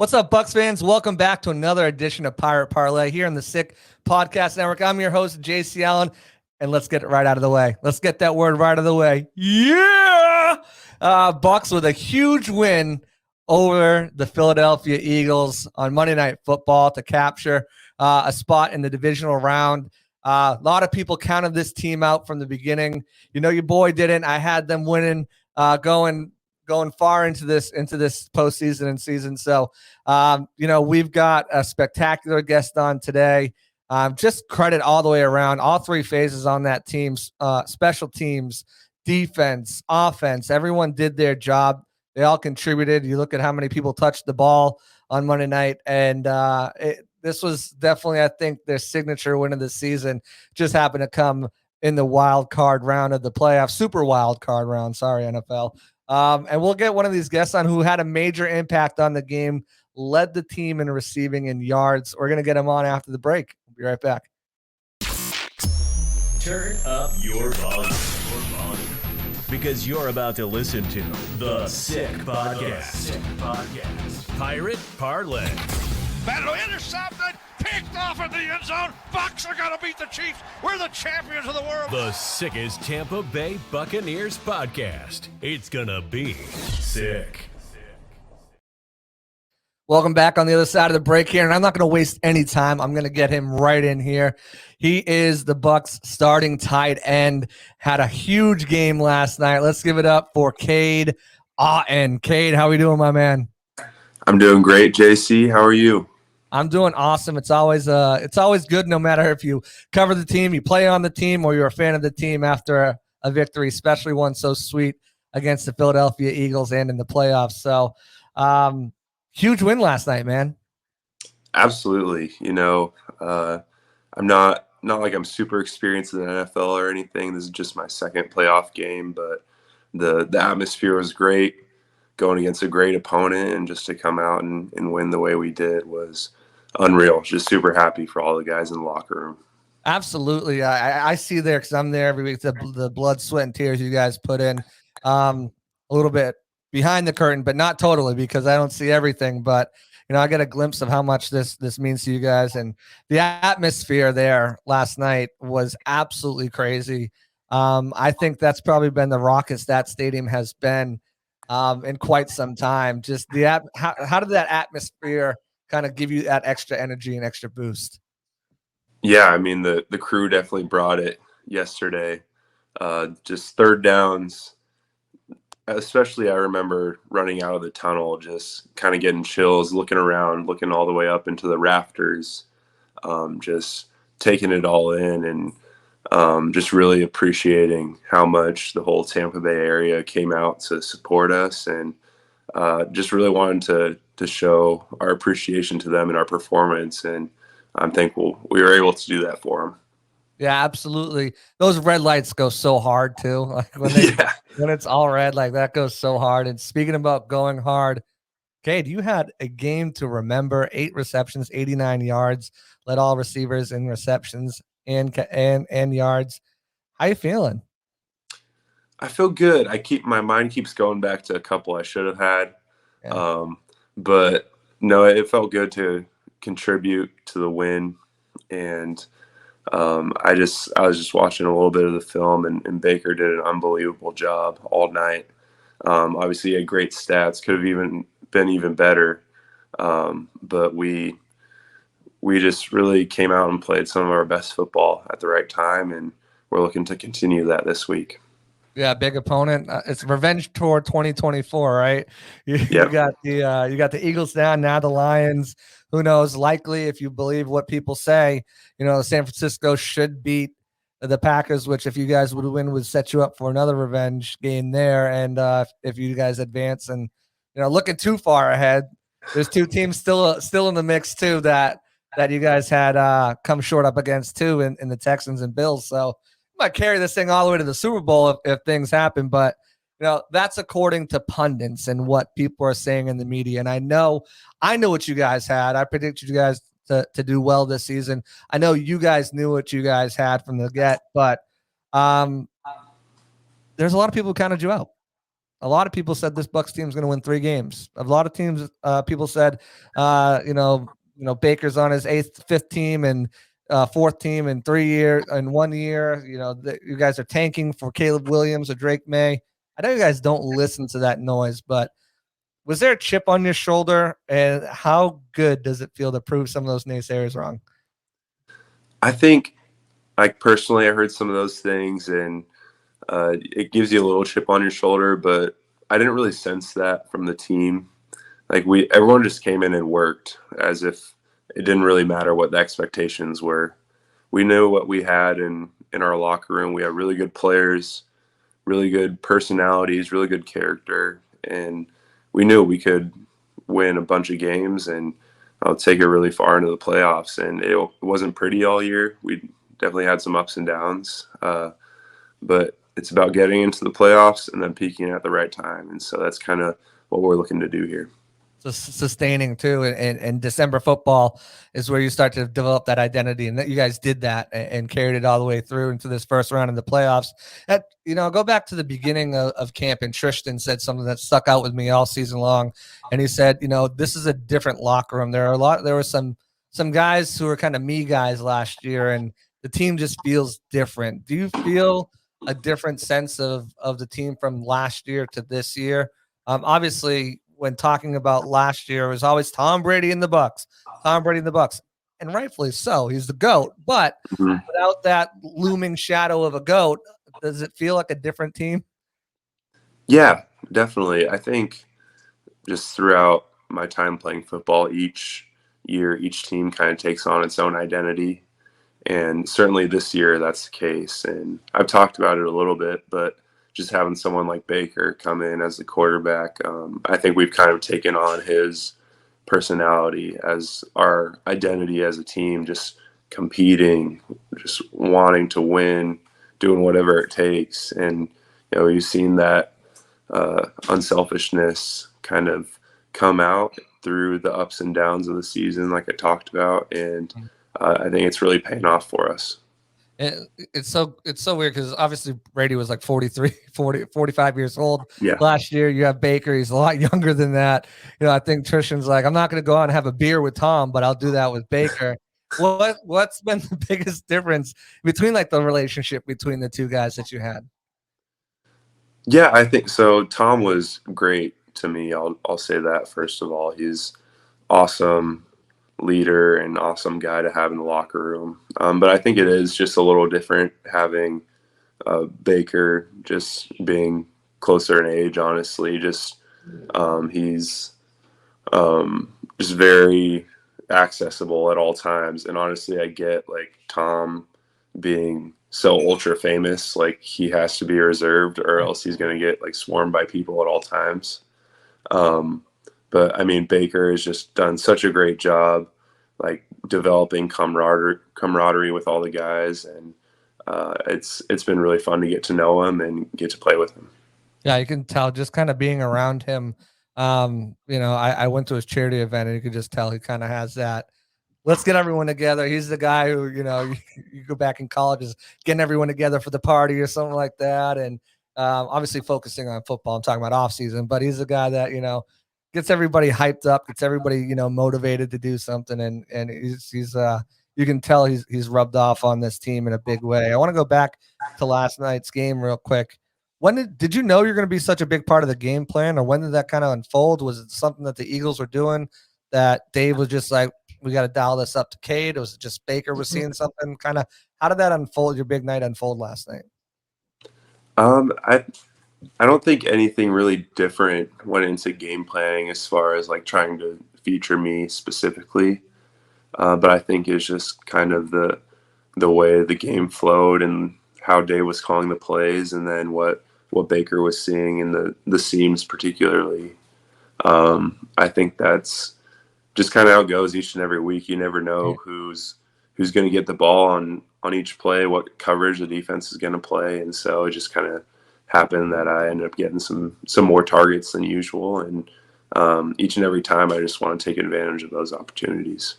What's up, Bucs fans? Welcome back to another edition of Pirate Parlay here on the Sick Podcast Network. I'm your host, JC Allen, and let's get it right out of the way. Let's get that word right out of the way. Yeah! Bucs with a huge win over the Philadelphia Eagles on Monday Night Football to capture a spot in the divisional round. A lot of people counted this team out from the beginning. You know, your boy didn't. I had them winning, going far into this postseason and season. So, we've got a spectacular guest on today. Just credit all the way around, all three phases on that team's special teams, defense, offense. Everyone did their job. They all contributed. You look at how many people touched the ball on Monday night, and this was definitely, I think, their signature win of the season. Just happened to come in the wild card round of the playoffs, super wild card round. Sorry, NFL. And we'll get one of these guests on who had a major impact on the game, led the team in receiving and yards. We're going to get him on after the break. We'll be right back. Turn up your volume. Because you're about to listen to The Sick Podcast. Pirate Parlay. Battle intercepted, picked off in the end zone. Bucs are going to beat the Chiefs. We're the champions of the world. The sickest Tampa Bay Buccaneers podcast. It's going to be sick. Welcome back on the other side of the break here, and I'm not going to waste any time. I'm going to get him right in here. He is the Bucs starting tight end. Had a huge game last night. Let's give it up for Cade Otton. Cade, how are we doing, my man? I'm doing great, JC. How are you? I'm doing awesome. It's always good, no matter if you cover the team, you play on the team, or you're a fan of the team after a victory, especially one so sweet against the Philadelphia Eagles and in the playoffs. So, huge win last night, man. Absolutely. I'm not like I'm super experienced in the NFL or anything. This is just my second playoff game, but the atmosphere was great. Going against a great opponent and just to come out and win the way we did was unreal. Just super happy for all the guys in the locker room. Absolutely. I see there because I'm there every week. The blood, sweat, and tears you guys put in a little bit behind the curtain, but not totally because I don't see everything. But, I get a glimpse of how much this means to you guys. And the atmosphere there last night was absolutely crazy. I think that's probably been the raucous that stadium has been in quite some time. Just how did that atmosphere kind of give you that extra energy and extra boost? Yeah, I mean the crew definitely brought it yesterday. Just third downs, especially I remember running out of the tunnel, just kind of getting chills, looking around, looking all the way up into the rafters, just taking it all in and just really appreciating how much the whole Tampa Bay area came out to support us and just really wanted to show our appreciation to them and our performance. And I'm thankful we were able to do that for them. Yeah, absolutely. Those red lights go so hard too. Like when it's all red, like that goes so hard. And speaking about going hard, Cade, you had a game to remember. 8 receptions, 89 yards, led all receivers in receptions and yards. How you feeling? I feel good. My mind keeps going back to a couple I should have had. Yeah. But no, it felt good to contribute to the win. And I was just watching a little bit of the film and Baker did an unbelievable job all night. Obviously he had great stats, could have even been even better. But we just really came out and played some of our best football at the right time, and we're looking to continue that this week. Yeah, big opponent. It's Revenge Tour 2024, right? You got the Eagles down, now the Lions. Who knows? Likely, if you believe what people say, San Francisco should beat the Packers, which if you guys would win would set you up for another revenge game there. And if you guys advance and looking too far ahead, there's 2 teams still in the mix too that you guys had come short up against too in the Texans and Bills. So might carry this thing all the way to the Super Bowl if things happen, but that's according to pundits and what people are saying in the media. And I know what you guys had. I predicted you guys to do well this season. I know you guys knew what you guys had from the get, but there's a lot of people who counted you out. A lot of people said this Bucs team is going to win 3 games. A lot of people said, Baker's on his 5th team and 4th team in 1 year. You guys are tanking for Caleb Williams or Drake May. I know you guys don't listen to that noise, but was there a chip on your shoulder, and how good does it feel to prove some of those naysayers wrong? I think, like, personally, I heard some of those things, and it gives you a little chip on your shoulder, but I didn't really sense that from the team. Like, everyone just came in and worked as if it didn't really matter what the expectations were. We knew what we had in our locker room. We had really good players, really good personalities, really good character, and we knew we could win a bunch of games and take it really far into the playoffs. And it wasn't pretty all year. We definitely had some ups and downs, but it's about getting into the playoffs and then peaking at the right time. And so that's kind of what we're looking to do here. So sustaining too, and December football is where you start to develop that identity, and that you guys did that and carried it all the way through into this first round of the playoffs. Go back to the beginning of camp, and Tristan said something that stuck out with me all season long, and he said, this is a different locker room. There were some guys who were kind of me guys last year, and the team just feels different. Do you feel a different sense of the team from last year to this year? Obviously, when talking about last year, it was always Tom Brady and the Bucs, and rightfully so. He's the GOAT, but without that looming shadow of a GOAT, does it feel like a different team? Yeah, definitely. I think just throughout my time playing football, each year, each team kind of takes on its own identity, and certainly this year that's the case. And I've talked about it a little bit, but just having someone like Baker come in as the quarterback, I think we've kind of taken on his personality as our identity as a team, just competing, just wanting to win, doing whatever it takes. And, you've seen that unselfishness kind of come out through the ups and downs of the season, like I talked about. And I think it's really paying off for us. It's so weird because obviously Brady was like 45 years old last year. You have Baker, he's a lot younger than that. I think Tristan's like, I'm not going to go out and have a beer with Tom, but I'll do that with Baker. What's been the biggest difference between like the relationship between the two guys that you had? Yeah, I think so. Tom was great to me. I'll say that first of all. He's awesome leader and awesome guy to have in the locker room. But I think it is just a little different having Baker just being closer in age, honestly. Just he's just very accessible at all times. And honestly, I get like Tom being so ultra famous, like he has to be reserved or else he's going to get like swarmed by people at all times. But I mean, Baker has just done such a great job, like developing camaraderie with all the guys, and it's been really fun to get to know him and get to play with him. Yeah, you can tell just kind of being around him. I went to his charity event, and you could just tell he kind of has that. Let's get everyone together. He's the guy who, you go back in college is getting everyone together for the party or something like that, and obviously focusing on football. I'm talking about off season, but he's the guy that gets everybody hyped up, gets everybody, motivated to do something. And he's you can tell he's rubbed off on this team in a big way. I want to go back to last night's game real quick. When did you know you're going to be such a big part of the game plan, or when did that kind of unfold? Was it something that the Eagles were doing that Dave was just like, we got to dial this up to Cade? Or was it just Baker was seeing something? Kind of, how did that unfold, your big night unfold last night? I don't think anything really different went into game planning as far as like trying to feature me specifically. But I think it's just kind of the way the game flowed and how Dave was calling the plays, and then what Baker was seeing in the seams particularly. I think that's just kind of how it goes each and every week. You never know who's going to get the ball on each play, what coverage the defense is going to play. And so it just kind of happened that I ended up getting some more targets than usual. And each and every time I just want to take advantage of those opportunities.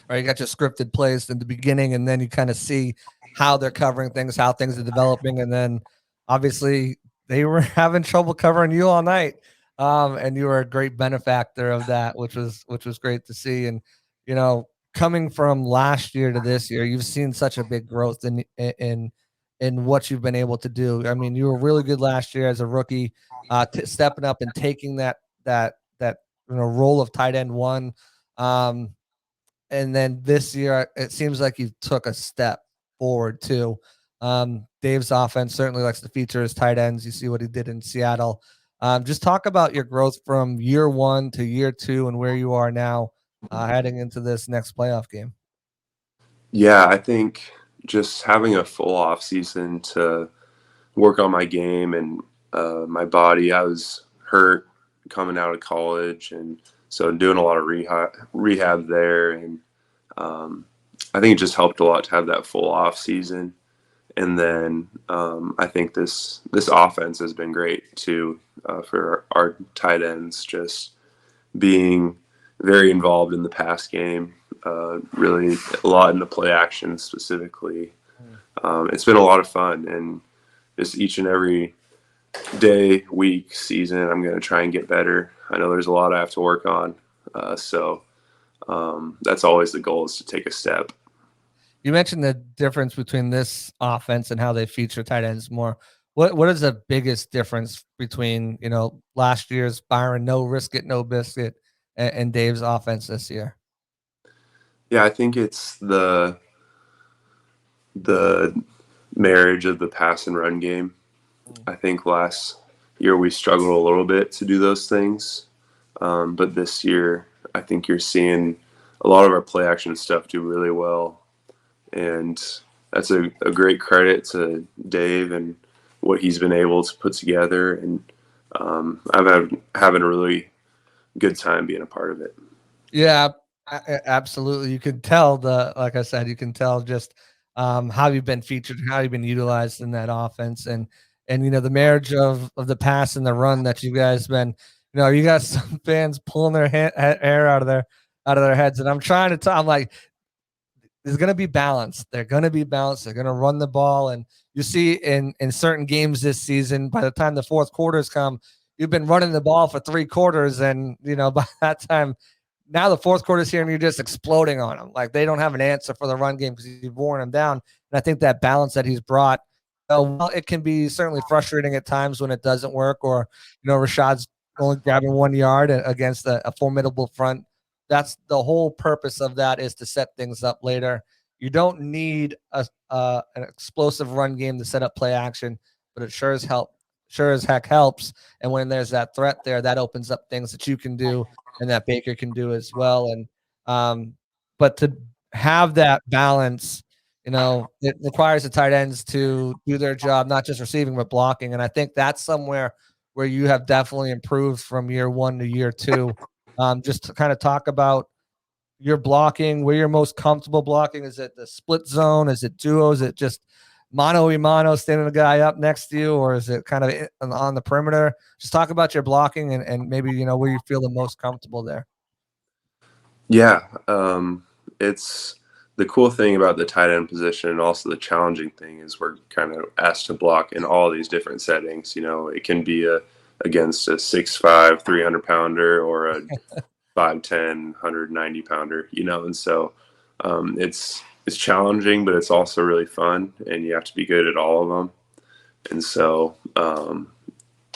Right, you got your scripted plays in the beginning, and then you kind of see how they're covering things, how things are developing. And then obviously they were having trouble covering you all night. And you were a great benefactor of that, which was great to see. And, you know, coming from last year to this year, you've seen such a big growth in what you've been able to do. I mean, you were really good last year as a rookie, stepping up and taking that role of tight end one. Um, and then this year, it seems like you took a step forward too. Dave's offense certainly likes to feature his tight ends. You see what he did in Seattle. Just talk about your growth from year one to year two and where you are now, heading into this next playoff game. Yeah, I think just having a full off season to work on my game and my body. I was hurt coming out of college, and so doing a lot of rehab there, and I think it just helped a lot to have that full off season. And then I think this offense has been great too, for our tight ends, just being very involved in the pass game, really a lot in the play action specifically. It's been a lot of fun, and just each and every day, week, season, I'm going to try and get better. I know there's a lot I have to work on, so that's always the goal, is to take a step. You mentioned the difference between this offense and how they feature tight ends more. What is the biggest difference between, you know, last year's Byron no risk it, no biscuit, and Dave's offense this year? Yeah, I think it's the marriage of the pass and run game. I think last year we struggled a little bit to do those things, but this year I think you're seeing a lot of our play action stuff do really well, and that's a great credit to Dave and what he's been able to put together. And I'm having a really good time being a part of it. Yeah, absolutely. You can tell like I said, you can tell just how you've been featured, how you've been utilized in that offense, and you know the marriage of the pass and the run that you guys been. You know, you got some fans pulling their hair out of their heads, and I'm trying to tell. I'm like, there's going to be balance. They're going to be balanced. They're going to run the ball. And you see in certain games this season, by the time the fourth quarters come, you've been running the ball for 3 quarters. And, you know, by that time, now the fourth quarter's here and you're just exploding on them. Like they don't have an answer for the run game because you've worn them down. And I think that balance that he's brought, well, it can be certainly frustrating at times when it doesn't work, or, you know, Rashad's only grabbing 1 yard against a formidable front. That's the whole purpose of that, is to set things up later. You don't need an explosive run game to set up play action, but it sure as heck helps. And when there's that threat there, that opens up things that you can do and that Baker can do as well. And but to have that balance, you know, it requires the tight ends to do their job, not just receiving but blocking. And I think that's somewhere where you have definitely improved from year one to year two. Just to kind of talk about your blocking, where you're most comfortable blocking. Is it the split zone? Is it duo? Is it just mano a mano, standing a guy up next to you? Or is it kind of on the perimeter? Just talk about your blocking and maybe, you know, where you feel the most comfortable there. Yeah, it's the cool thing about the tight end position, and also the challenging thing, is we're kind of asked to block in all these different settings. You know, it can be against a 6'5", 300-pounder, or a 5'10", 190-pounder, you know, and so it's challenging, but it's also really fun, and you have to be good at all of them. And so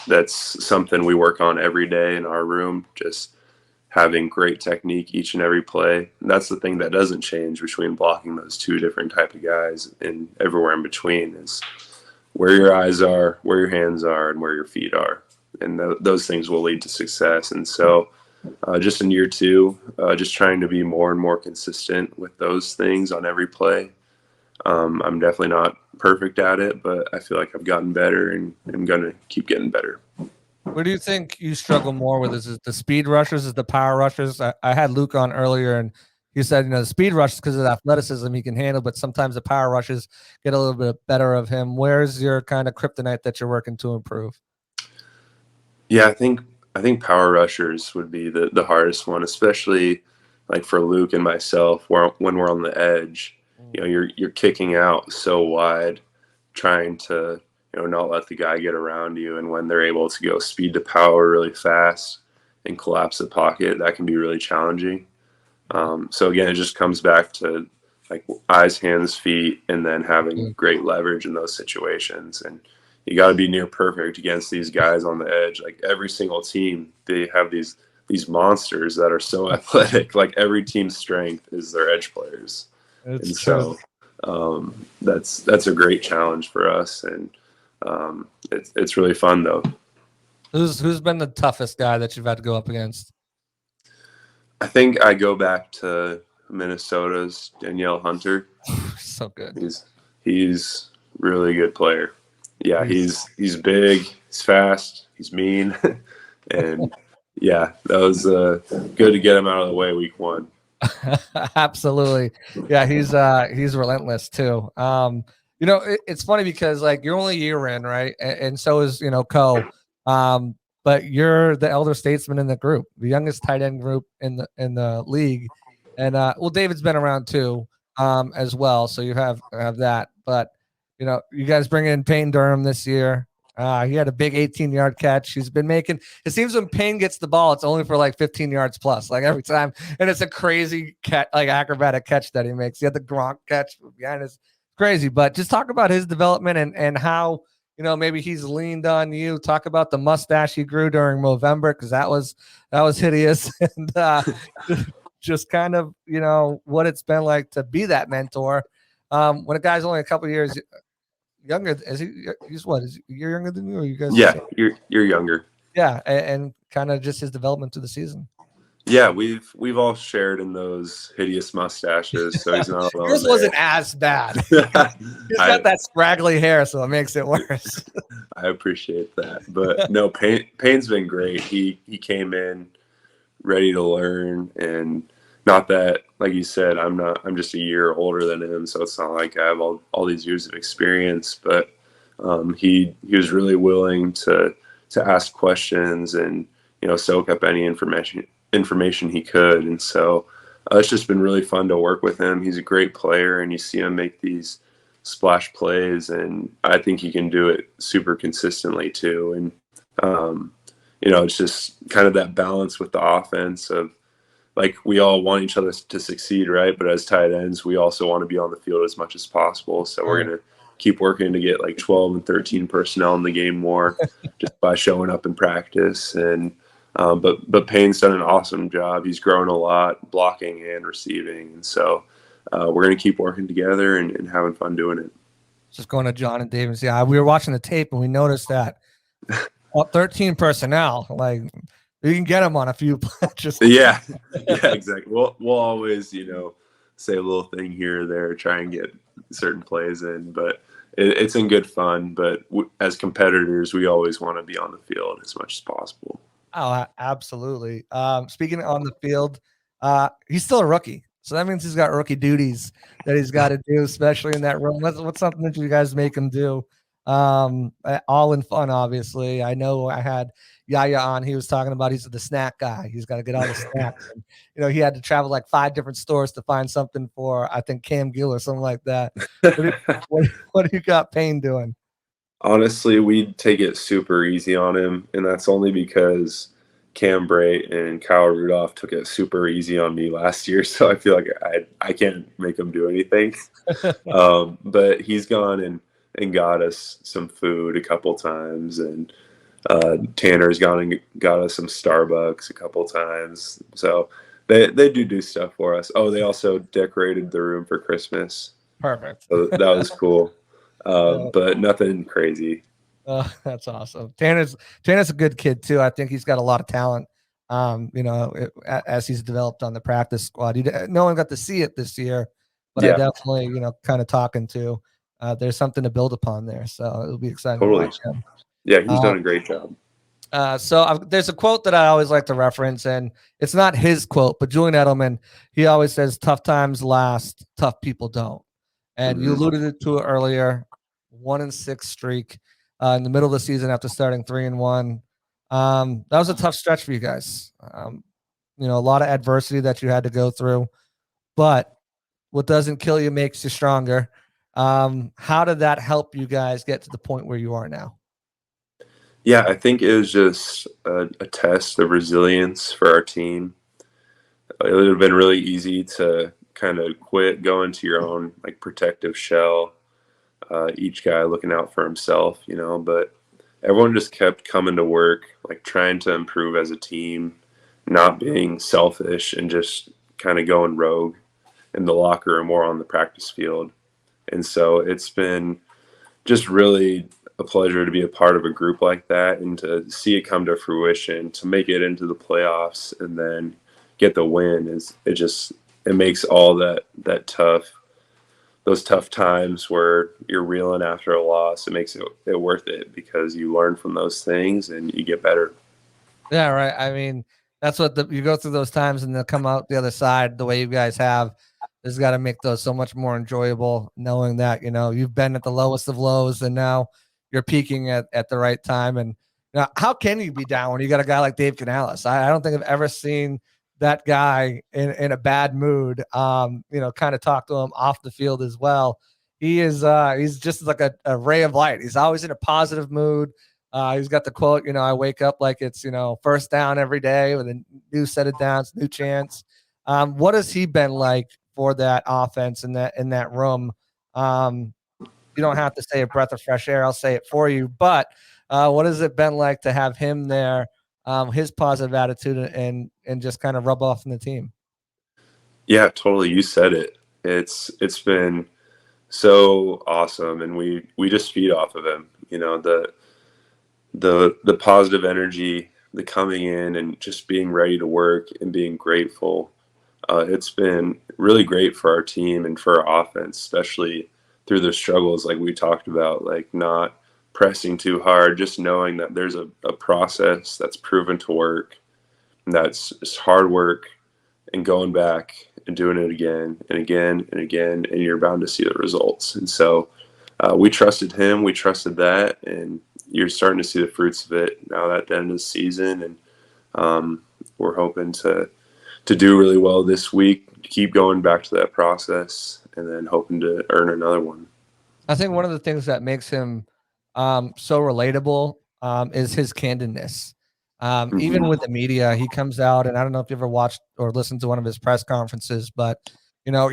that's something we work on every day in our room, just having great technique each and every play. And that's the thing that doesn't change between blocking those two different type of guys, and everywhere in between, is where your eyes are, where your hands are, and where your feet are. And those things will lead to success. And so just in year two, just trying to be more and more consistent with those things on every play. I'm definitely not perfect at it, but I feel like I've gotten better, and I'm going to keep getting better. Where do you think you struggle more with? Is it the speed rushers? Is the power rushers? I had Luke on earlier, and he said, you know, the speed rushes, because of the athleticism he can handle, but sometimes the power rushes get a little bit better of him. Where's your kind of kryptonite that you're working to improve? Yeah, I think power rushers would be the hardest one, especially like for Luke and myself, when we're on the edge. You know, you're kicking out so wide, trying to not let the guy get around you. And when they're able to go speed to power really fast and collapse the pocket, that can be really challenging. So again, it just comes back to like eyes, hands, feet, and then having great leverage in those situations. And you got to be near perfect against these guys on the edge. Like every single team, they have these monsters that are so athletic. Like every team's strength is their edge players. It's true. So that's a great challenge for us, and it's really fun though. Who's been the toughest guy that you've had to go up against? I think I go back to Minnesota's Danielle Hunter. So good. He's really good player. Yeah, he's big, he's fast, he's mean, and yeah, that was good to get him out of the way week 1. Absolutely. Yeah, he's relentless too. It's funny because like you're only a year in, right? And so is Co. But you're the elder statesman in the group, the youngest tight end group in the league. And David's been around too, as well. So you have that. But you guys bring in Payne Durham this year. He had a big 18-yard catch. He's been making. It seems when Payne gets the ball, it's only for like 15 yards plus, like every time, and it's a crazy acrobatic catch that he makes. He had the Gronk catch behind us, crazy. But just talk about his development and how maybe he's leaned on you. Talk about the mustache he grew during Movember because that was hideous, and just kind of what it's been like to be that mentor when a guy's only a couple years younger. Is he? He's what? You're younger than you, or you guys? Yeah, you're younger. Yeah, and kind of just his development through the season. Yeah, we've all shared in those hideous mustaches, so he's not alone. Yours wasn't as bad. He's got that scraggly hair, so it makes it worse. I appreciate that, but no, Payne's been great. He came in ready to learn, and not that, like you said, I'm just a year older than him, so it's not like I have all these years of experience, but he was really willing to ask questions and soak up any information he could, and so it's just been really fun to work with him. He's a great player, and you see him make these splash plays, and I think he can do it super consistently too. And it's just kind of that balance with the offense of, like, we all want each other to succeed, right? But as tight ends, we also want to be on the field as much as possible. So we're going to keep working to get like 12 and 13 personnel in the game more just by showing up in practice. And but Payne's done an awesome job. He's grown a lot, blocking and receiving. And so we're going to keep working together and having fun doing it. Just going to John and David. Yeah, we were watching the tape and we noticed that 13 personnel, like, you can get them on a few just yeah, exactly. We'll always, say a little thing here or there, try and get certain plays in, but it's in good fun. But as competitors, we always want to be on the field as much as possible. Oh, absolutely. Speaking on the field, he's still a rookie, so that means he's got rookie duties that he's got to do, especially in that room. What's something that you guys make him do? All in fun, obviously. I know I had Yaya on. He was talking about he's the snack guy. He's got to get all the snacks. And, he had to travel like 5 different stores to find something for, I think, Cam Gill or something like that. What do you got Payne doing? Honestly, we take it super easy on him, and that's only because Cam Brait and Kyle Rudolph took it super easy on me last year, so I feel like I can't make him do anything. But he's gone and got us some food a couple times, and Tanner's gone and got us some Starbucks a couple times. So they do stuff for us. Oh, they also decorated the room for Christmas. Perfect. So that was cool. But nothing crazy. That's awesome. Tanner's a good kid too. I think he's got a lot of talent. As he's developed on the practice squad, no one got to see it this year, but I definitely, kind of talking to. There's something to build upon there, so it'll be exciting to watch him. Yeah, he's done a great job. So there's a quote that I always like to reference, and it's not his quote, but Julian Edelman. He always says, "Tough times last, tough people don't." And you alluded to it earlier. 1-6 streak in the middle of the season after starting 3-1. That was a tough stretch for you guys. A lot of adversity that you had to go through, but what doesn't kill you makes you stronger. How did that help you guys get to the point where you are now? Yeah, I think it was just a test of resilience for our team. It would have been really easy to kind of quit, go into your own like protective shell, each guy looking out for himself, but everyone just kept coming to work, like trying to improve as a team, not being selfish and just kind of going rogue in the locker room or on the practice field. And so it's been just really a pleasure to be a part of a group like that and to see it come to fruition, to make it into the playoffs and then get the win. It makes all that tough, those tough times where you're reeling after a loss, it makes it worth it because you learn from those things and you get better. Yeah, right. I mean, that's what you go through those times and they'll come out the other side the way you guys have. Has got to make those so much more enjoyable, knowing that you've been at the lowest of lows and now you're peaking at the right time. And how can you be down when you got a guy like Dave Canales? I don't think I've ever seen that guy in a bad mood. Kind of talk to him off the field as well. He's just like a ray of light. He's always in a positive mood. He's got the quote, I wake up like it's, first down every day with a new set of downs, new chance. What has he been like for that offense in that room? You don't have to say a breath of fresh air. I'll say it for you. But what has it been like to have him there, his positive attitude and just kind of rub off on the team? Yeah, totally. You said it. It's been so awesome, and we just feed off of him. The positive energy, the coming in and just being ready to work and being grateful. It's been really great for our team and for our offense, especially through the struggles like we talked about, like not pressing too hard, just knowing that there's a process that's proven to work, and that's just hard work and going back and doing it again and again and again, and you're bound to see the results. And so we trusted him, we trusted that, and you're starting to see the fruits of it now at the end of the season. And we're hoping to do really well this week, keep going back to that process, and then hoping to earn another one. I think one of the things that makes him so relatable is his candidness. Even with the media, he comes out, and I don't know if you ever watched or listened to one of his press conferences, but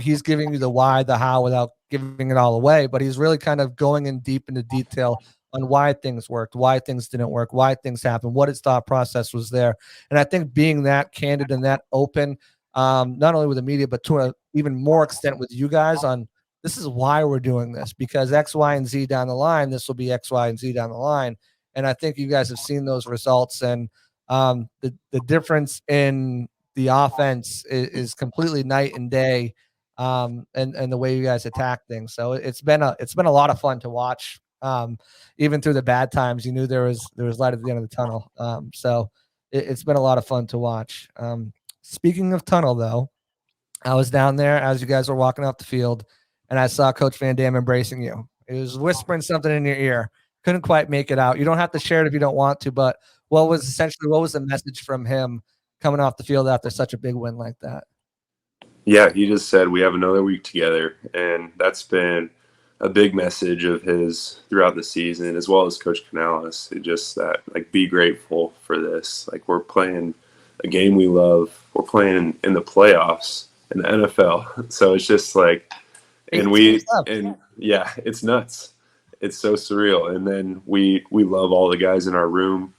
he's giving you the why, the how, without giving it all away. But he's really kind of going in deep into detail on why things worked, why things didn't work, why things happened, what his thought process was there. And I think being that candid and that open, not only with the media, but to an even more extent with you guys on this is why we're doing this, because X, Y, and Z down the line, this will be X, Y, and Z down the line. And I think you guys have seen those results, and the difference in the offense is completely night and day, and the way you guys attack things. So it's been a lot of fun to watch. Even through the bad times, you knew there was light at the end of the tunnel. So it's been a lot of fun to watch. Speaking of tunnel, though, I was down there as you guys were walking off the field, and I saw Coach Van Dam embracing you. He was whispering something in your ear. Couldn't quite make it out. You don't have to share it if you don't want to, but what was the message from him coming off the field after such a big win like that? Yeah, he just said we have another week together, and that's been a big message of his throughout the season, as well as Coach Canales. Just that, like, be grateful for this. Like, we're playing a game we love. We're playing in the playoffs in the NFL. So it's just like, and yeah, it's nuts. It's so surreal. And then we love all the guys in our room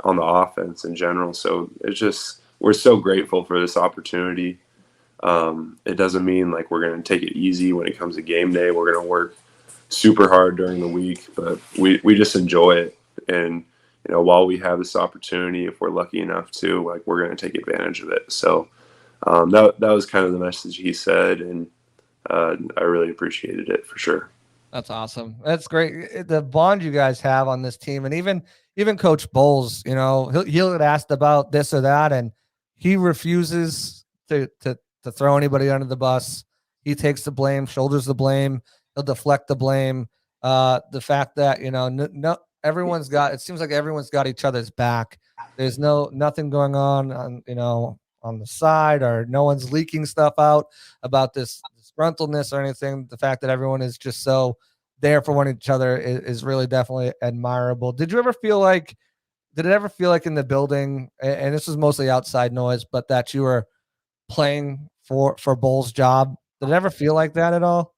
on the offense in general. So it's just, we're so grateful for this opportunity. It doesn't mean like we're going to take it easy when it comes to game day. We're going to work super hard during the week, but we just enjoy it. And, while we have this opportunity, if we're lucky enough to, like, we're going to take advantage of it. So that was kind of the message he said. And I really appreciated it for sure. That's awesome. That's great. The bond you guys have on this team, and even Coach Bowles, he'll get asked about this or that, and he refuses to throw anybody under the bus. He takes the blame, shoulders the blame. He'll deflect the blame. The fact that it seems like everyone's got each other's back. There's nothing going on on the side, or no one's leaking stuff out about this disgruntledness or anything. The fact that everyone is just so there for one each other is really definitely admirable. Did it ever feel like in the building, and this was mostly outside noise, but that you were playing for Bull's job? Did it ever feel like that at all?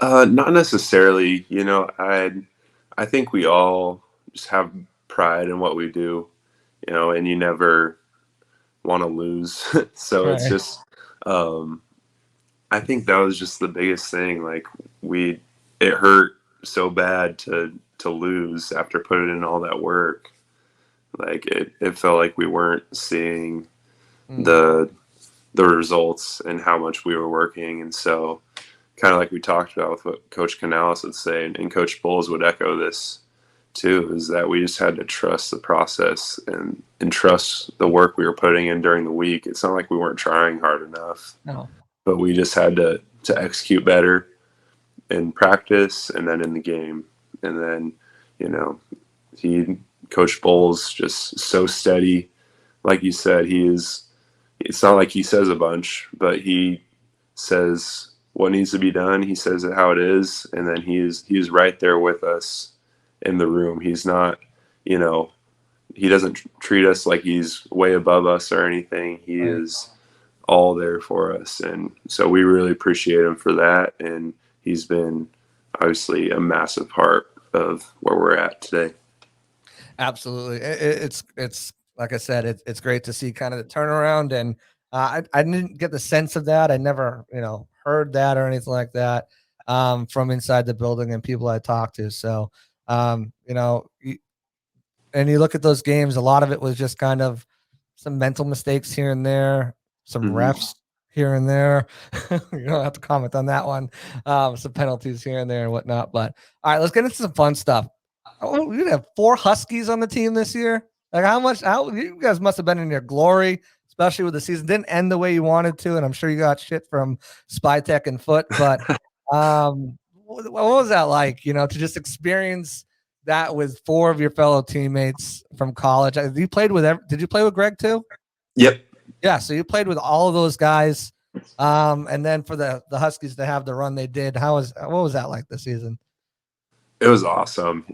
Not necessarily. I think we all just have pride in what we do, and you never want to lose. So it's Right. just, I think that was just the biggest thing. Like it hurt so bad to lose after putting in all that work. Like it felt like we weren't seeing the results and how much we were working. And so kind of like we talked about with what Coach Canales would say, and Coach Bowles would echo this too, is that we just had to trust the process and trust the work we were putting in during the week. It's not like we weren't trying hard enough, No. but we just had to execute better in practice and then in the game. And then, Coach Bowles just so steady. Like you said, it's not like he says a bunch, but he says what needs to be done. He says it how it is. And then he's right there with us in the room. He's not, he doesn't treat us like he's way above us or anything. He is all there for us. And so we really appreciate him for that. And he's been obviously a massive part of where we're at today. Absolutely. It's like I said, it's great to see kind of the turnaround. And I didn't get the sense of that. I never, heard that or anything like that from inside the building and people I talked to. So, and you look at those games, a lot of it was just kind of some mental mistakes here and there, some refs here and there. You don't have to comment on that one. Some penalties here and there and whatnot. But all right, let's get into some fun stuff. Oh, you have 4 Huskies on the team this year. Like how you guys must have been in your glory, especially with the season didn't end the way you wanted to, and I'm sure you got shit from Spytech and Foot. But what was that like? To just experience that with 4 of your fellow teammates from college. Did you play with Greg too? Yep. Yeah, so you played with all of those guys, and then for the Huskies to have the run they did, what was that like this season? It was awesome.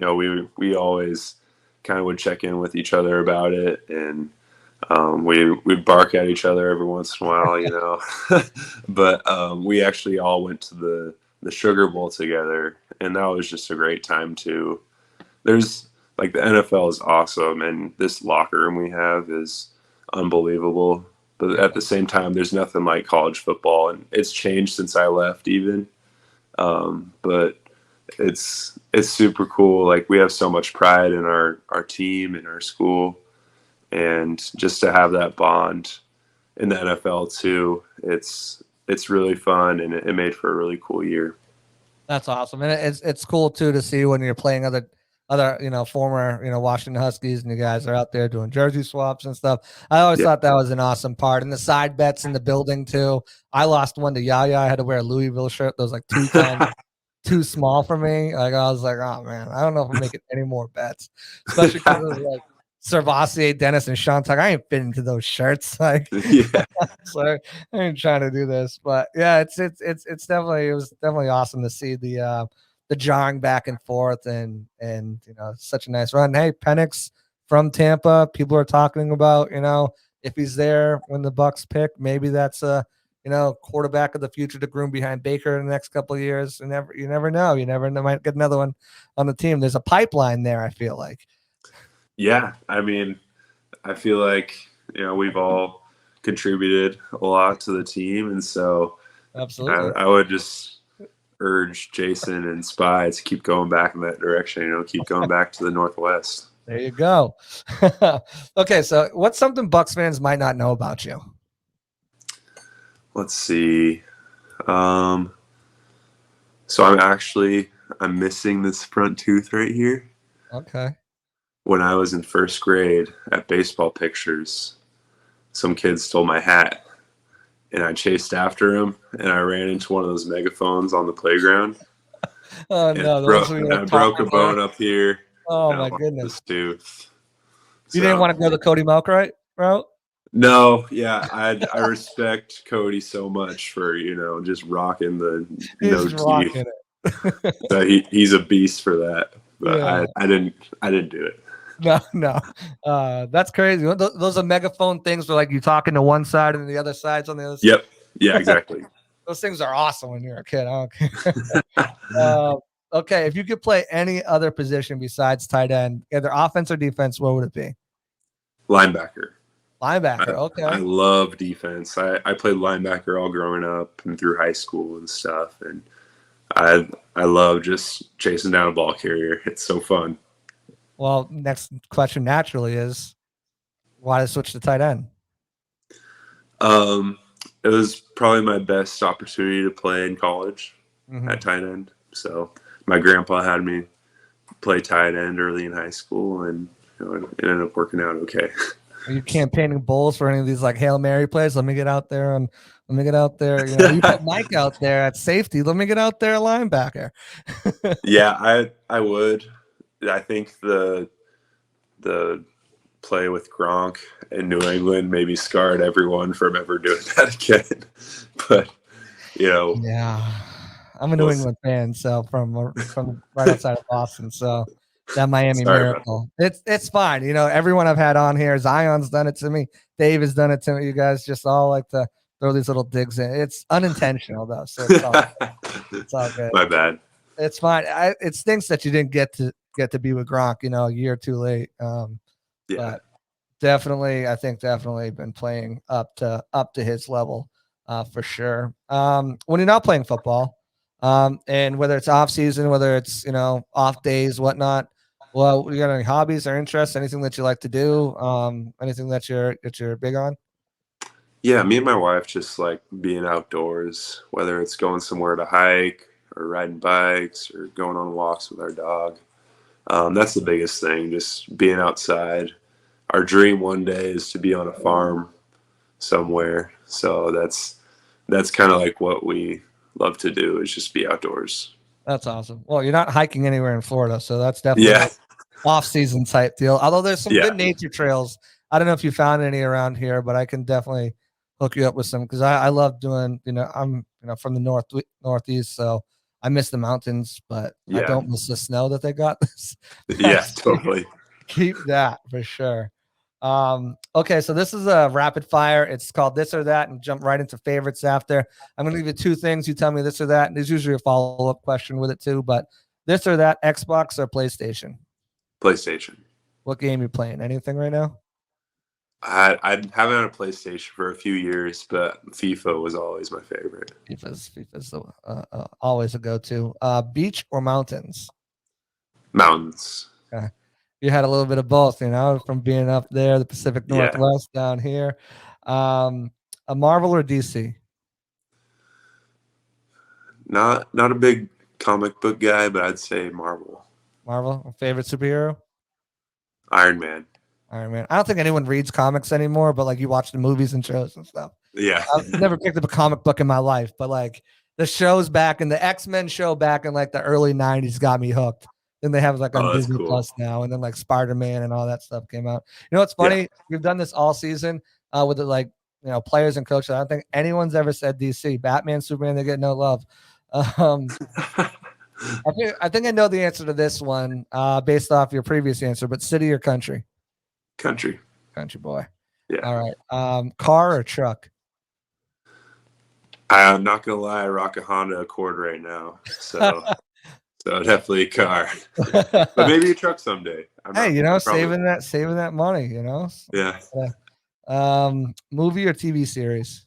We always kind of would check in with each other about it, and we'd bark at each other every once in a while, But we actually all went to the Sugar Bowl together, and that was just a great time too. There's the NFL is awesome, and this locker room we have is unbelievable. But at the same time, there's nothing like college football, and it's changed since I left even. But it's super cool. Like we have so much pride in our team and our school, and just to have that bond in the NFL too, it's really fun, and it made for a really cool year. That's awesome, and it's cool too to see when you're playing other former Washington Huskies, and you guys are out there doing jersey swaps and stuff. I always thought that was an awesome part, and the side bets in the building too. I lost one to Yaya. I had to wear a Louisville shirt that was like 2 times too small for me. Like I was like, oh man, I don't know if I'm making any more bets, especially because it was like Servassier, Dennis, and Sean Tuck. I ain't fit into those shirts. Like, so I ain't trying to do this, but yeah, it was definitely awesome to see the jarring back and forth and such a nice run. Hey, Penix from Tampa, people are talking about if he's there when the Bucs pick, maybe that's a quarterback of the future to groom behind Baker in the next couple of years. You never know. You never know. Might get another one on the team. There's a pipeline there, I feel like. Yeah, I mean, I feel like we've all contributed a lot to the team, and so absolutely, I would just urge Jason and Spy to keep going back in that direction. Keep going back to the Northwest. There you go. Okay, so what's something Bucs fans might not know about you? Let's see. So I'm missing this front tooth right here. Okay. When I was in first grade at baseball pictures, some kid stole my hat, and I chased after him, and I ran into one of those megaphones on the playground. Oh no! I broke a bone up here. Oh my goodness! This tooth. You didn't want to go the Cody Malk route? No, yeah, I respect Cody so much for just rocking the no He's teeth. rocking it. So he's a beast for that. But Yeah. I didn't do it. No. That's crazy. Those are megaphone things where like you talking to one side and the other side's on the other side. Yep. Yeah, exactly. Those things are awesome when you're a kid. I don't care. Okay, if you could play any other position besides tight end, either offense or defense, what would it be? Linebacker. Linebacker. I Okay. love defense. I played linebacker all growing up and through high school and stuff. And I love just chasing down a ball carrier. It's so fun. Well, next question naturally is why to switch to tight end? It was probably my best opportunity to play in college Mhm. at tight end. So my grandpa had me play tight end early in high school, and it ended up working out okay. Are you campaigning bowls for any of these like Hail Mary plays? Let me get out there and let me get out there. You put Mike out there at safety. Let me get out there at linebacker. Yeah, I would. I think the play with Gronk in New England maybe scarred everyone from ever doing that again. But Yeah, I'm a New England fan, so from right outside of Boston. So that Miami sorry about Miracle, it's fine. Everyone I've had on here, Zion's done it to me. Dave has done it to me. You guys just all like to throw these little digs in. It's unintentional though, so it's all good. My bad. It's fine. It stinks that you didn't get to be with Gronk, a year too late. Yeah. But definitely, I think definitely been playing up to his level, for sure. When you're not playing football, and whether it's off season, whether it's off days, whatnot. Well, you got any hobbies or interests? Anything that you like to do? Anything that you're big on? Yeah, me and my wife just like being outdoors, whether it's going somewhere to hike or riding bikes or going on walks with our dog. That's the biggest thing, just being outside. Our dream one day is to be on a farm somewhere. So that's kind of like what we love to do, is just be outdoors. That's awesome. Well, you're not hiking anywhere in Florida, so that's definitely Yeah. off-season type deal. Although there's some Yeah. good nature trails. I don't know if you found any around here, but I can definitely hook you up with some because I love doing. I'm from the northeast, so I miss the mountains, but I Yeah. don't miss the snow that they got. Yeah, totally. Keep that for sure. Okay, so this is a rapid fire. It's called this or that, and jump right into favorites after. I'm gonna give you two things. You tell me this or that. And there's usually a follow-up question with it too, but this or that, Xbox or PlayStation? PlayStation. What game you playing? Anything right now? I haven't had a PlayStation for a few years, but FIFA was always my favorite. FIFA's always a go-to. Beach or mountains? Mountains. Okay. You had a little bit of both, from being up there, the Pacific Northwest down here. A Marvel or DC? Not a big comic book guy, but I'd say Marvel. Marvel, favorite superhero? Iron Man. Iron Man. I don't think anyone reads comics anymore, but like you watch the movies and shows and stuff. Yeah. I've never picked up a comic book in my life, but like the shows back in the X-Men show back in like the early 90s got me hooked. Then they have like on Disney Cool. Plus now, and then like Spider-Man and all that stuff came out. You know what's funny? Yeah. We've done this all season with the players and coaches. I don't think anyone's ever said DC. Batman, Superman, they get no love. I think I know the answer to this one based off your previous answer, but city or country? Country. Country boy. Yeah. All right. Car or truck? I'm not gonna lie, I rock a Honda Accord right now, so definitely a car, but maybe a truck someday. Saving that money. Yeah. Movie or TV series?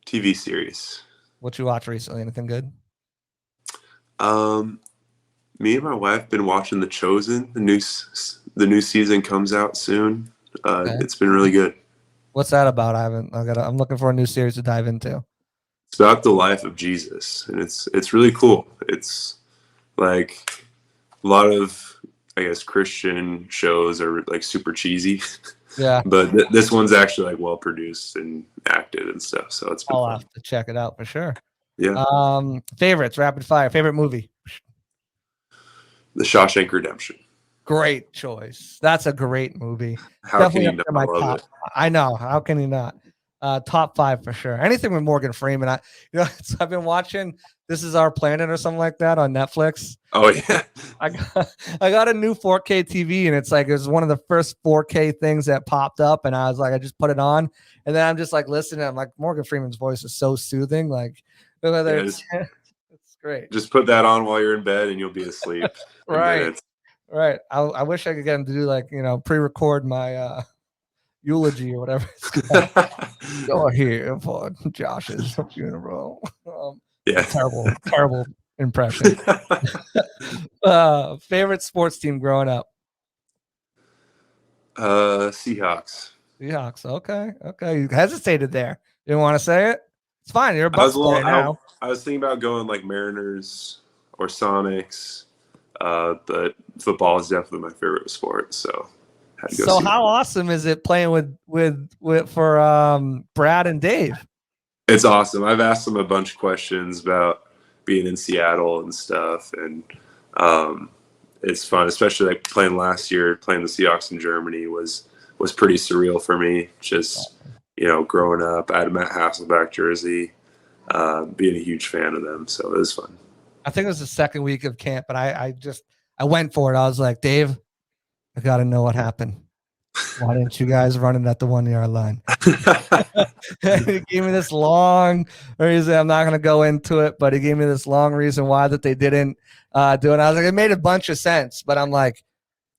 TV series. What you watch recently? Anything good? Me and my wife been watching The Chosen. The new season comes out soon. Okay. It's been really good. What's that about? I'm looking for a new series to dive into. It's about the life of Jesus, and it's really cool. It's like a lot of, I guess, Christian shows are like super cheesy. Yeah. But this one's actually like well produced and acted and stuff. So it's been I'll fun. have to check it out for sure. Yeah. Favorites, rapid fire. Favorite movie? The Shawshank Redemption. Great choice. That's a great movie. How can Definitely you up not there my love top. it? I know. How can you not? Top 5 for sure. Anything with Morgan Freeman. I've been watching This Is Our Planet or something like that on Netflix. Oh yeah. I got a new 4K TV, and it's like it was one of the first 4K things that popped up, and I was like, I just put it on, and then I'm just like listening. I'm like, Morgan Freeman's voice is so soothing. Like, whether Yeah, it's great. just put that on while you're in bed and you'll be asleep in Right. minutes. Right. I wish I could get him to do like, pre-record my eulogy or whatever it's called. You're here for Josh's funeral. Yeah. Terrible impression. Favorite sports team growing up? Seahawks. Seahawks. Okay. You hesitated there. You didn't want to say it? It's fine. You're a Bucs fan now. I was thinking about going like Mariners or Sonics, but football is definitely my favorite sport. So, had to go. So how awesome is it playing for Brad and Dave? It's awesome. I've asked them a bunch of questions about being in Seattle and stuff, and it's fun, especially like playing last year. Playing the Seahawks in Germany was pretty surreal for me. Just growing up, I had a Matt Hasselbeck jersey, being a huge fan of them, so it was fun. I think it was the second week of camp, but I went for it. I was like, Dave, I got to know what happened. Why didn't you guys run it at the 1 yard line? He gave me this long reason. I'm not going to go into it, but he gave me this long reason why that they didn't do it. I was like, it made a bunch of sense, but I'm like,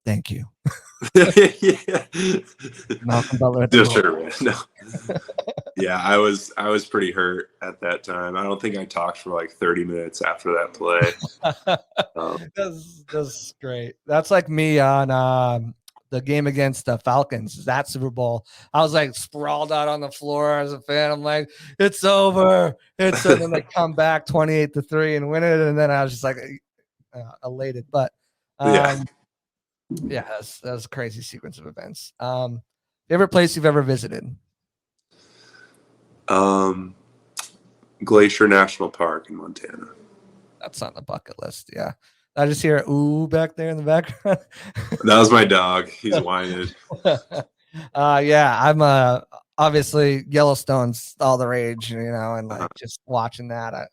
thank you. Malcolm Butler. No. Yeah, I was pretty hurt at that time. I don't think I talked for like 30 minutes after that play. That's great. That's like me on the game against the Falcons, that Super Bowl. I was like sprawled out on the floor as a fan. I'm like, it's over. And then they come back 28-3 and win it. And then I was just like elated. But yeah, that's a crazy sequence of events. Favorite place you've ever visited? Glacier National Park in Montana. That's on the bucket list. Yeah. I just hear ooh back there in the background. That was my dog. He's whining. Yeah, I'm obviously Yellowstone's all the rage, and like just watching that.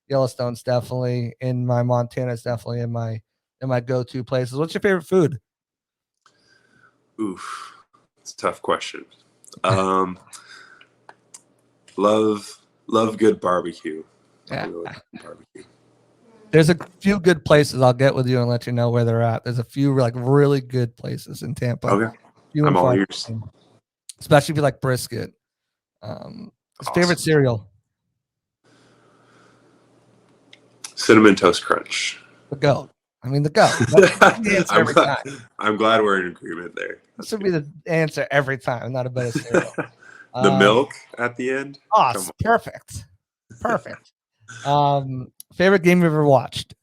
Yellowstone's definitely in my Montana's definitely in my go-to places. What's your favorite food? Oof, it's a tough question. Love good barbecue. Yeah. Really like barbecue. There's a few good places. I'll get with you and let you know where they're at. There's a few like really good places in Tampa. Okay. I'm all ears. Especially if you like brisket. Awesome. Favorite cereal? Cinnamon Toast Crunch. The GOAT. The GOAT. I'm glad we're in agreement there. This would be the answer every time. Not a better cereal. The milk at the end. Oh, perfect. Favorite game you've ever watched?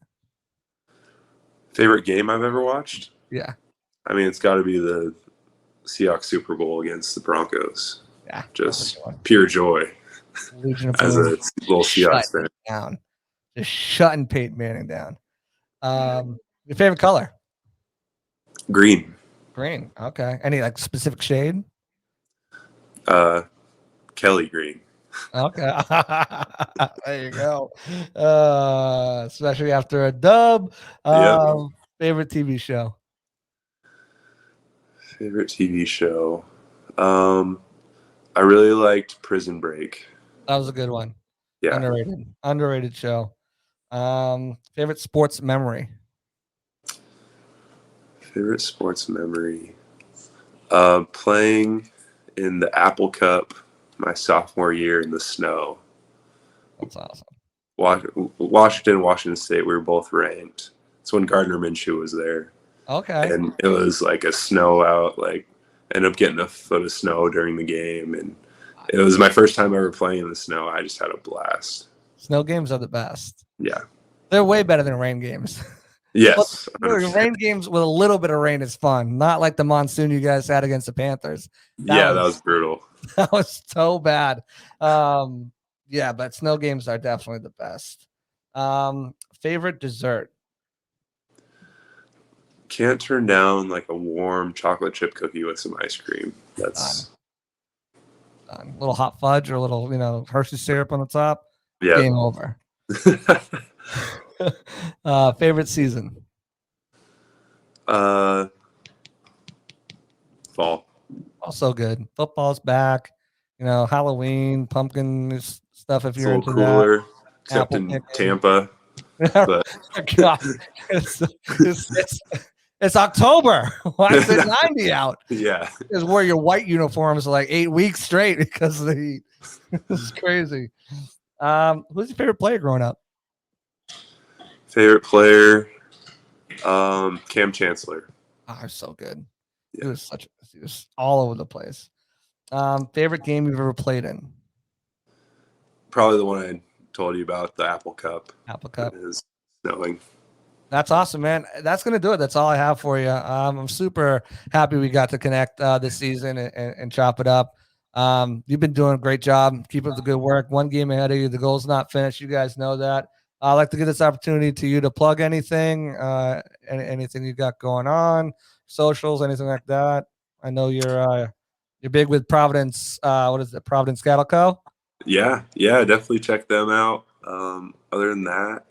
Favorite game I've ever watched? Yeah. It's got to be the Seahawks Super Bowl against the Broncos. Yeah. Just pure joy as a little Seahawks fan. Down. Just shutting Peyton Manning down. Your favorite color? Green. Green. Okay. Any like specific shade? Kelly green. Okay. There you go. Especially after a dub. Favorite TV show? Favorite TV show? I really liked Prison Break. That was a good one. Yeah. Underrated show. Favorite sports memory? Favorite sports memory? Playing in the Apple Cup my sophomore year in the snow. That's awesome. Washington State, we were both ranked. It's when Gardner Minshew was there. Okay. And it was like a snow out, like ended up getting a foot of snow during the game. And it was my first time ever playing in the snow. I just had a blast. Snow games are the best. Yeah. They're way better than rain games. Yes. Rain games with a little bit of rain is fun. Not like the monsoon you guys had against the Panthers. That was brutal. That was so bad. Yeah, but snow games are definitely the best. Favorite dessert? Can't turn down like a warm chocolate chip cookie with some ice cream. That's a little hot fudge or a little, Hershey syrup on the top. yeah. Game over. Favorite season? Fall. Also good. Football's back. Halloween, pumpkin stuff if It's a you're little into cooler, that. except Apple in picking. Tampa. But God, it's October. Why is it 90 out? yeah. Just wear your white uniforms like 8 weeks straight because of the heat. It's crazy. Who's your favorite player growing up? Favorite player, Cam Chancellor. Oh, so good. Yeah. He was all over the place. Favorite game you've ever played in? Probably the one I told you about, the Apple Cup. Apple Cup. It is snowing. That's awesome, man. That's going to do it. That's all I have for you. I'm super happy we got to connect this season and chop it up. You've been doing a great job. Keep up the good work. One game ahead of you. The goal's not finished. You guys know that. I'd like to give this opportunity to you to plug anything, anything you got going on, socials, anything like that. I know you're big with Providence. What is it? Providence Cattle Co. Yeah, definitely check them out. Other than that,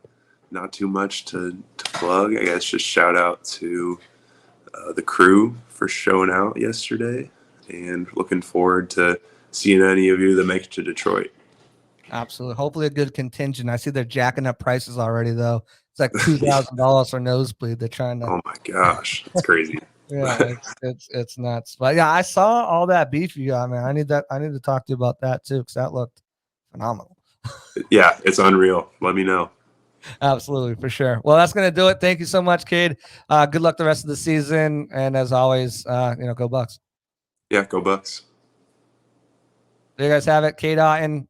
not too much to plug. I guess just shout out to the crew for showing out yesterday, and looking forward to seeing any of you that make it to Detroit. Absolutely. Hopefully a good contingent. I see they're jacking up prices already, though. It's like $2,000 for nosebleed. They're trying to. Oh my gosh, it's crazy. Yeah, it's nuts. But yeah, I saw all that beef you got, man. I need to talk to you about that too, because that looked phenomenal. Yeah, it's unreal. Let me know. Absolutely, for sure. Well, that's gonna do it. Thank you so much, Cade. Good luck the rest of the season, and as always, go Bucs. Yeah, go Bucs. There you guys have it. Cade Otton.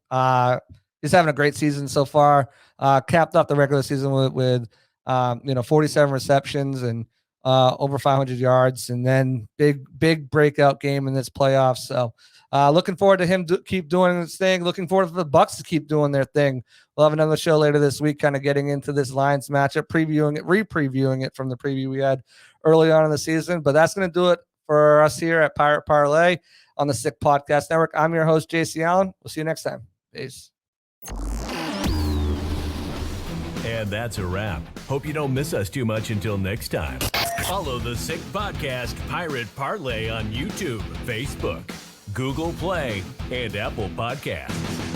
He's having a great season so far. Capped off the regular season with 47 receptions and over 500 yards, and then big breakout game in this playoffs. So looking forward to him keep doing his thing. Looking forward for the Bucs to keep doing their thing. We'll have another show later this week, kind of getting into this Lions matchup, re-previewing it from the preview we had early on in the season. But that's going to do it for us here at Pirate Parlay on the Sick Podcast Network. I'm your host, JC Allen. We'll see you next time. Peace. And that's a wrap. Hope you don't miss us too much until next time. Follow the Sick Podcast Pirate Parlay on YouTube, Facebook, Google Play, and Apple Podcasts.